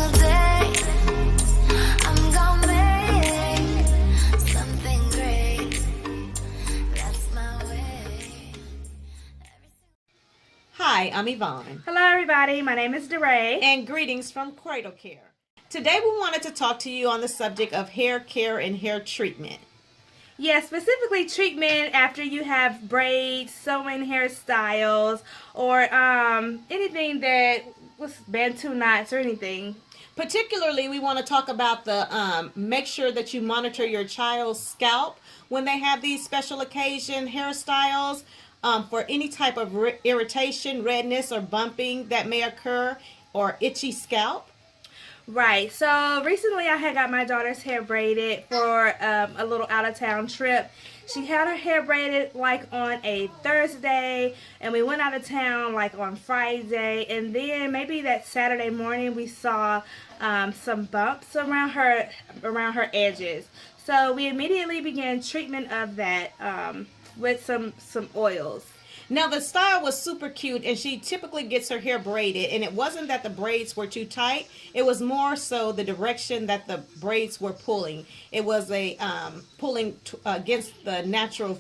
single day. I'm gonna make something great. That's my way. Hi, I'm Yvonne. Hello everybody, my name is DeRay. And greetings from Kraddle Care. Today we wanted to talk to you on the subject of hair care and hair treatment. Yeah, specifically treatment after you have braids, sewing hairstyles, or anything that was bantu knots or anything. Particularly, we want to talk about the make sure that you monitor your child's scalp when they have these special occasion hairstyles for any type of irritation, redness, or bumping that may occur, or itchy scalp. Right, so recently I had got my daughter's hair braided for a little out-of-town trip. She had her hair braided like on a Thursday, and we went out of town like on Friday, and then maybe that Saturday morning we saw some bumps around her edges. So we immediately began treatment of that with some oils. Now, the style was super cute, and she typically gets her hair braided, and it wasn't that the braids were too tight. It was more so the direction that the braids were pulling. It was a pulling against the natural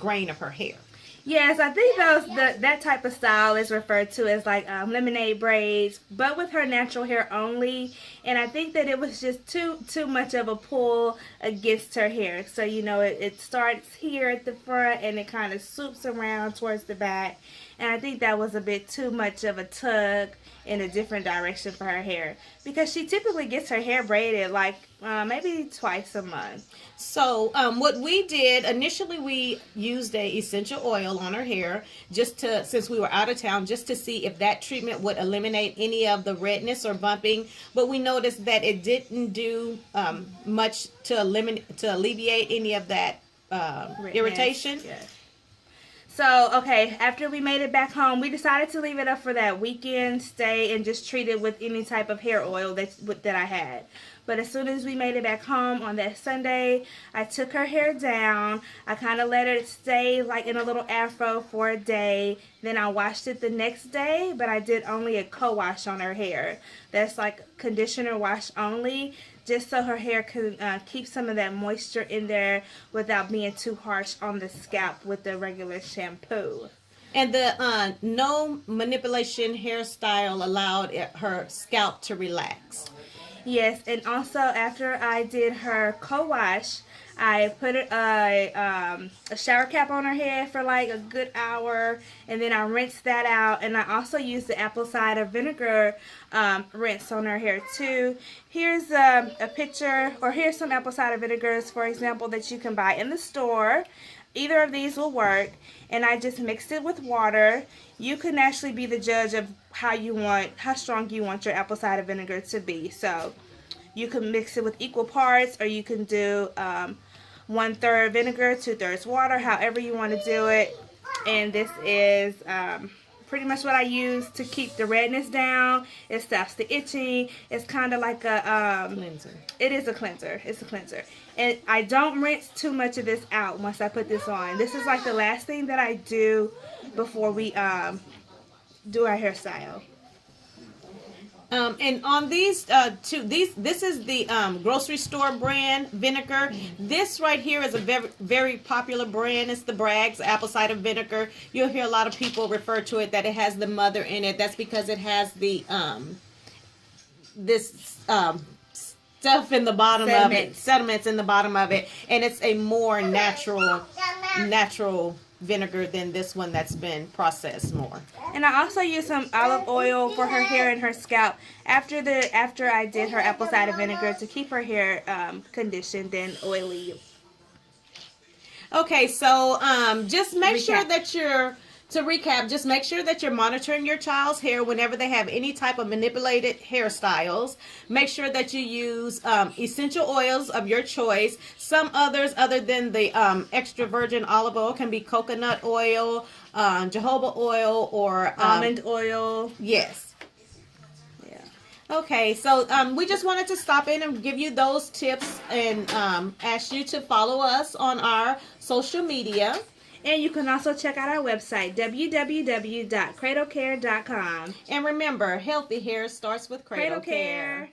grain of her hair. Yes, I think that type of style is referred to as like lemonade braids, but with her natural hair only. And I think that it was just too much of a pull against her hair. So, you know, it starts here at the front and it kind of swoops around towards the back. And I think that was a bit too much of a tug in a different direction for her hair, because she typically gets her hair braided like maybe twice a month. So what we did initially, we used a essential oil on her hair since we were out of town, just to see if that treatment would eliminate any of the redness or bumping. But we noticed that it didn't do much to alleviate any of that irritation. Yes. So, okay, after we made it back home, we decided to leave it up for that weekend stay and just treat it with any type of hair oil that I had. But as soon as we made it back home on that Sunday, I took her hair down. I kind of let it stay like in a little afro for a day. Then I washed it the next day, but I did only a co-wash on her hair. That's like conditioner wash only, just so her hair can keep some of that moisture in there without being too harsh on the scalp with the regular shampoo. And the no manipulation hairstyle allowed her scalp to relax. Yes, and also after I did her co-wash, I put a shower cap on her head for like a good hour, and then I rinsed that out, and I also used the apple cider vinegar rinse on her hair too. Here's a picture, or here's some apple cider vinegars, for example, that you can buy in the store. Either of these will work, and I just mixed it with water. You can actually be the judge of how strong you want your apple cider vinegar to be. So you can mix it with equal parts, or you can do 1/3 vinegar, 2/3 water, however you want to do it. And this is pretty much what I use to keep the redness down. It stops the itching. It's kind of like a Cleanser. It is a cleanser. It's a cleanser. And I don't rinse too much of this out once I put this on. This is like the last thing that I do before we do our hairstyle. And on these this is the grocery store brand vinegar. This right here is a very popular brand. It's the Bragg's apple cider vinegar. You'll hear a lot of people refer to it that it has the mother in it. That's because it has the stuff in the bottom of it, sediments in the bottom of it, and it's a more natural vinegar than this one that's been processed more. And I also use some olive oil for her hair and her scalp after I did her apple cider vinegar to keep her hair conditioned and oily. Okay, so just make sure that to recap, just make sure that you're monitoring your child's hair whenever they have any type of manipulated hairstyles. Make sure that you use essential oils of your choice. Some others other than the extra virgin olive oil can be coconut oil, jojoba oil, or almond oil. Yes. Okay, so we just wanted to stop in and give you those tips and ask you to follow us on our social media. And you can also check out our website, www.kraddlecare.com. And remember, healthy hair starts with Kraddle Care.